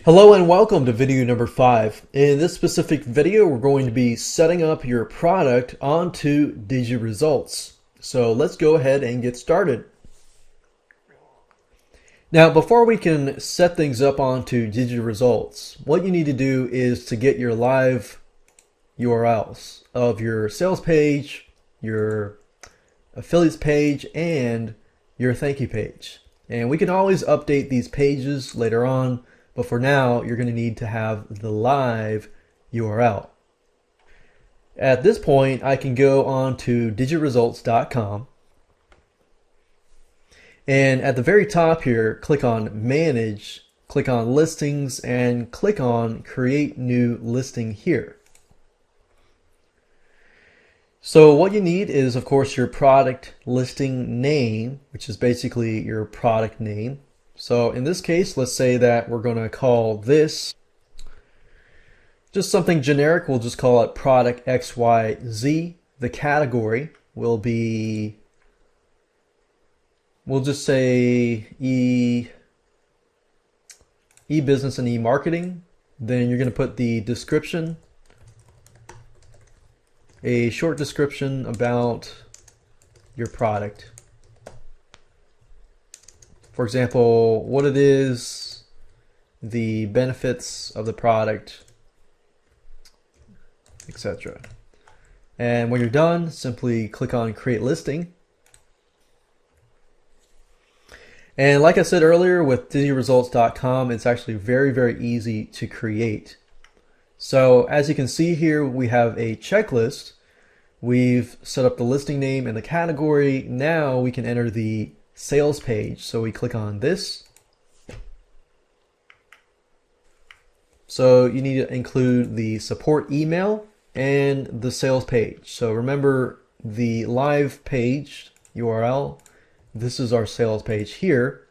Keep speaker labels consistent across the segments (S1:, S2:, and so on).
S1: Hello and welcome to video number 5. In this specific video, we're going to be setting up your product onto DigiResults. So let's go ahead and get started. Now, before we can set things up onto DigiResults, what you need to do is to get your live URLs of your sales page, your affiliates page, and your thank you page. And we can always update these pages later on, but for now, you're going to need to have the live URL. At this point, I can go on to DigiResults.com. And at the very top here, click on Manage, click on Listings, and click on Create New Listing here. So what you need is, of course, your product listing name, which is basically your product name. So in this case, let's say that we're going to call this just something generic. We'll just call it product XYZ. The category will be, we'll just say e-business and e-marketing. Then you're going to put the description, a short description about your product. For example, what it is, the benefits of the product, etc. And when you're done, simply click on Create Listing. And like I said earlier, with DigiResults.com, it's actually very easy to create. So as you can see here, we have a checklist. We've set up the listing name and the category. Now we can enter the sales page. So we click on this. So you need to include the support email and the sales page. So remember the live page URL. This is our sales page here.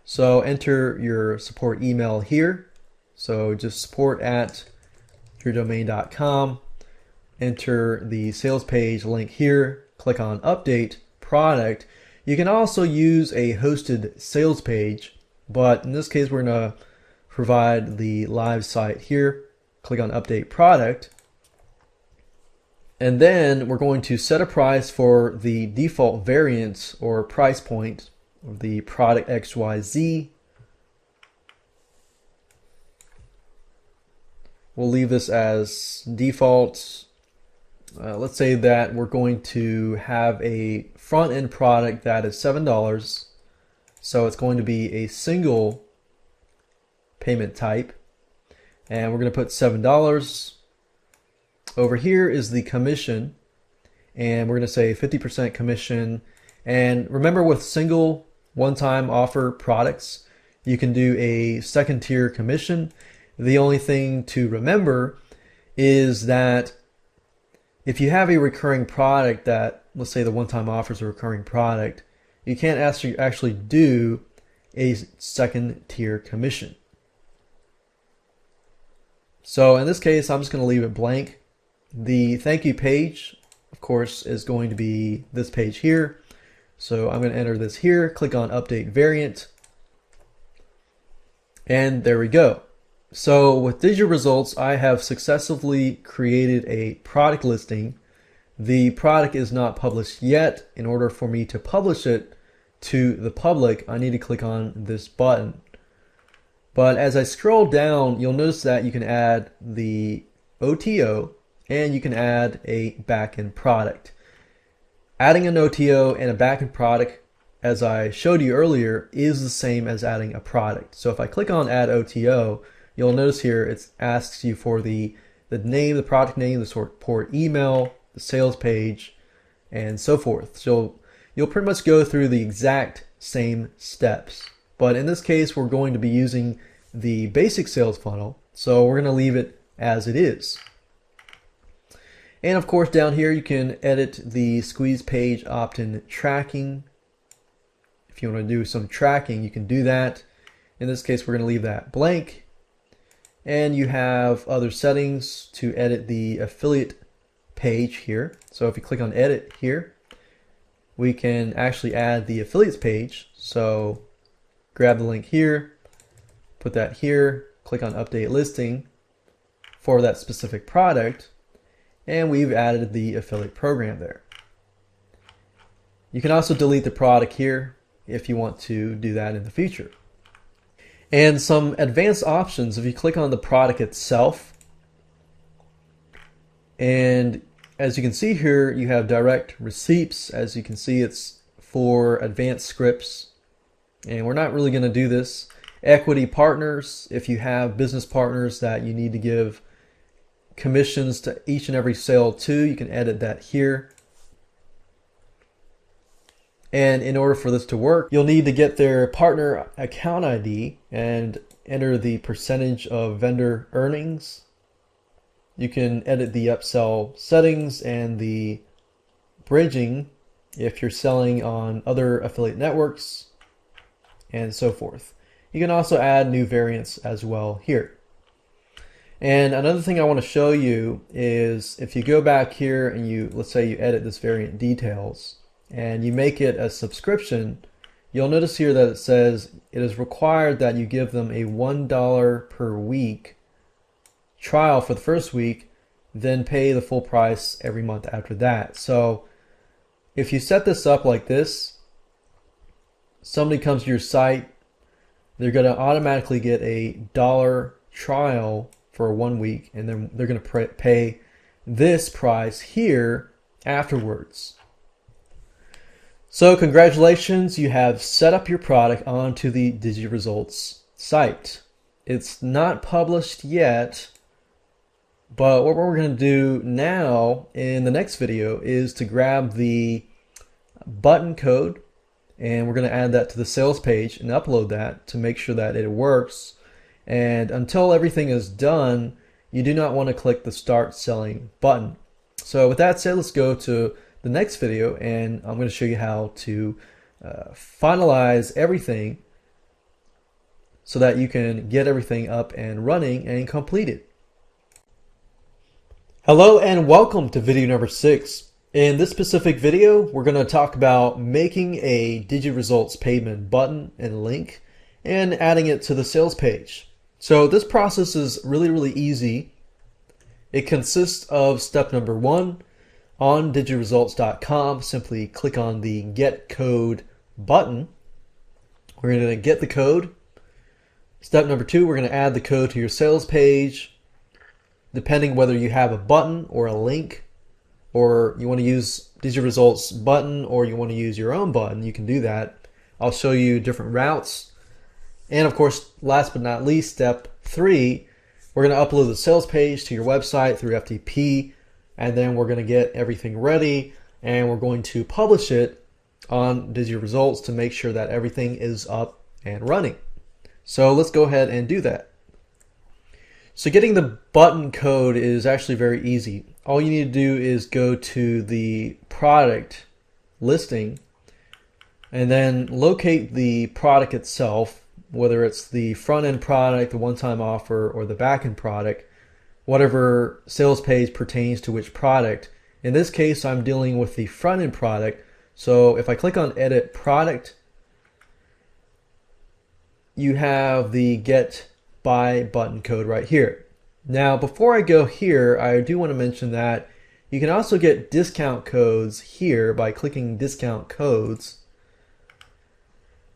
S1: So enter your support email here. So just support@yourdomain.com. Enter the sales page link here. Click on Update Product. You can also use a hosted sales page, but in this case, we're going to provide the live site here. Click on Update Product. And then we're going to set a price for the default variant or price point of the product XYZ. We'll leave this as default. Let's say that we're going to have a front-end product that is $7. So it's going to be a single payment type. And we're going to put $7. Over here is the commission. And we're going to say 50% commission. And remember, with single one-time offer products, you can do a second tier commission. The only thing to remember is that if you have a recurring product that, let's say the one-time offer is a recurring product, you can't actually do a second tier commission. So in this case, I'm just going to leave it blank. The thank you page, of course, is going to be this page here. So I'm going to enter this here, click on Update Variant, and there we go. So with DigiResults, I have successfully created a product listing. The product is not published yet. In order for me to publish it to the public, I need to click on this button. But as I scroll down, you'll notice that you can add the OTO and you can add a backend product. Adding an OTO and a backend product, as I showed you earlier, is the same as adding a product. So if I click on Add OTO, you'll notice here it asks you for the name, the product name, the support email, the sales page, and so forth. So you'll pretty much go through the exact same steps. But in this case, we're going to be using the basic sales funnel. So we're going to leave it as it is. And of course, down here, you can edit the squeeze page opt-in tracking. If you want to do some tracking, you can do that. In this case, we're going to leave that blank. And you have other settings to edit the affiliate page here. So if you click on edit here, we can actually add the affiliates page. So grab the link here, put that here, click on update listing for that specific product, and we've added the affiliate program there. You can also delete the product here if you want to do that in the future. And some advanced options, if you click on the product itself, and as you can see here, you have direct receipts. As you can see, it's for advanced scripts, and we're not really going to do this. Equity partners, if you have business partners that you need to give commissions to each and every sale to, you can edit that here. And in order for this to work, you'll need to get their partner account ID and enter the percentage of vendor earnings. You can edit the upsell settings and the bridging if you're selling on other affiliate networks and so forth. You can also add new variants as well here. And another thing I want to show you is if you go back here and let's say you edit this variant details and you make it a subscription, you'll notice here that it says it is required that you give them a $1 per week trial for the first week, then pay the full price every month after that. So if you set this up like this, somebody comes to your site, they're going to automatically get a $1 trial for 1 week, and then they're going to pay this price here afterwards. So congratulations, you have set up your product onto the DigiResults site. It's not published yet, but what we're going to do now in the next video is to grab the button code, and we're going to add that to the sales page and upload that to make sure that it works. And until everything is done, you do not want to click the Start Selling button. So with that said, let's go to the next video, and I'm going to show you how to finalize everything so that you can get everything up and running and complete it. Hello and welcome to video number 6. In this specific video, we're going to talk about making a DigiResults payment button and link and adding it to the sales page. So this process is really easy. It consists of step number 1. On DigiResults.com, simply click on the Get Code button. We're going to get the code. Step number 2, we're going to add the code to your sales page. Depending whether you have a button or a link, or you want to use DigiResults button or you want to use your own button, you can do that. I'll show you different routes. And of course, last but not least, step 3, we're going to upload the sales page to your website through FTP, and then we're going to get everything ready and we're going to publish it on DigiResults to make sure that everything is up and running. So let's go ahead and do that. So getting the button code is actually very easy. All you need to do is go to the product listing and then locate the product itself, whether it's the front-end product, the one-time offer, or the back-end product, whatever sales page pertains to which product. In this case, I'm dealing with the front-end product. So if I click on Edit Product, you have the Get Buy button code right here. Now, before I go here, I do want to mention that you can also get discount codes here by clicking Discount Codes.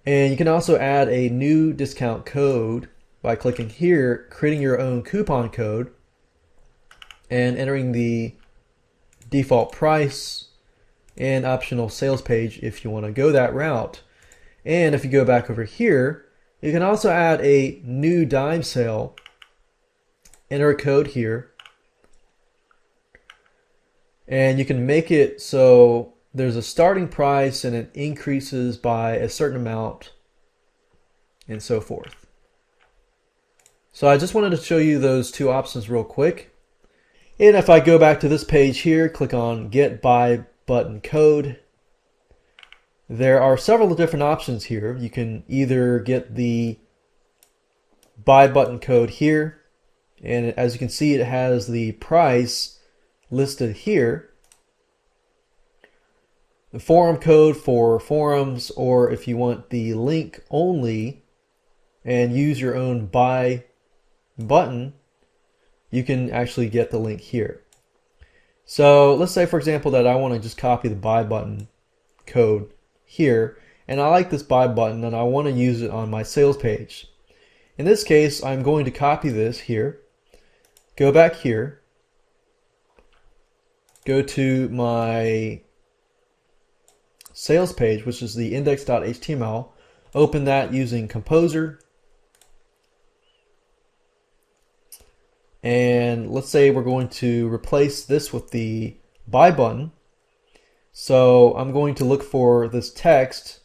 S1: And you can also add a new discount code by clicking here, creating your own coupon code, and entering the default price and optional sales page if you want to go that route. And if you go back over here, you can also add a new dime sale, enter a code here, and you can make it so there's a starting price and it increases by a certain amount and so forth. So I just wanted to show you those two options real quick. And if I go back to this page here, click on Get Buy Button Code, there are several different options here. You can either get the buy button code here, and as you can see, it has the price listed here. The forum code for forums, or if you want the link only and use your own buy button, you can actually get the link here. So let's say, for example, that I want to just copy the buy button code here, and I like this buy button and I want to use it on my sales page. In this case, I'm going to copy this here, go back here, go to my sales page, which is the index.html, open that using Composer, and let's say we're going to replace this with the buy button. So I'm going to look for this text.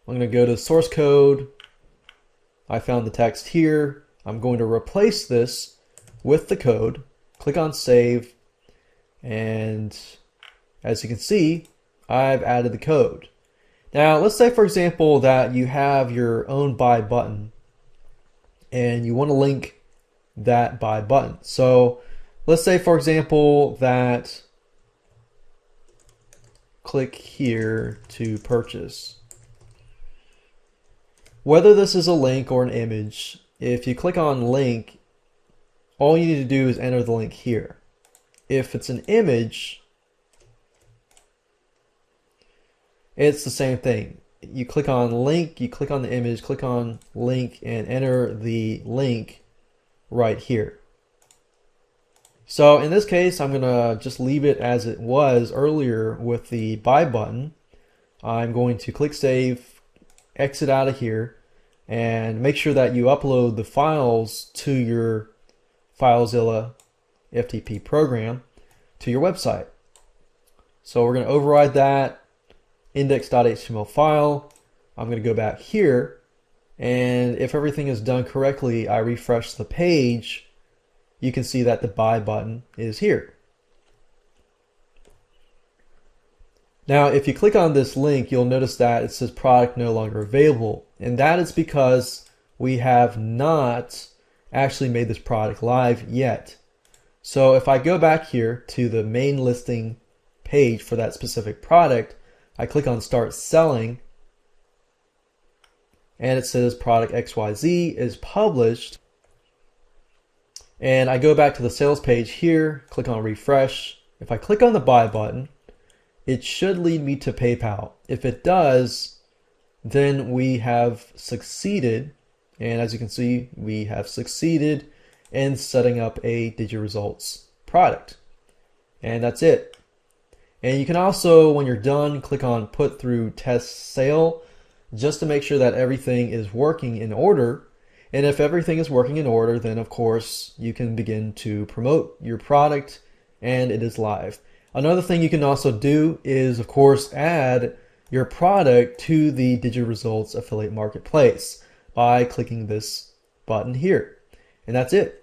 S1: I'm going to go to source code. I found the text here. I'm going to replace this with the code, click on save, and as you can see, I've added the code. Now let's say, for example, that you have your own buy button and you want to link that buy button. So let's say, for example, that click here to purchase. Whether this is a link or an image, if you click on link, all you need to do is enter the link here. If it's an image, it's the same thing. You click on link, you click on the image, click on link, and enter the link right here. So in this case, I'm gonna just leave it as it was earlier with the buy button. I'm going to click save, exit out of here, and make sure that you upload the files to your FileZilla FTP program to your website. So we're going to override that index.html file. I'm going to go back here, and if everything is done correctly, I refresh the page, you can see that the buy button is here. Now, if you click on this link, you'll notice that it says product no longer available, and that is because we have not actually made this product live yet. So if I go back here to the main listing page for that specific product, I click on start selling, and it says product XYZ is published. And I go back to the sales page here, click on refresh. If I click on the buy button, it should lead me to PayPal. If it does, then we have succeeded. And as you can see, we have succeeded in setting up a DigiResults product. And that's it. And you can also, when you're done, click on put through test sale, just to make sure that everything is working in order. And if everything is working in order, then of course you can begin to promote your product and it is live. Another thing you can also do is, of course, add your product to the DigiResults affiliate marketplace by clicking this button here. And that's it.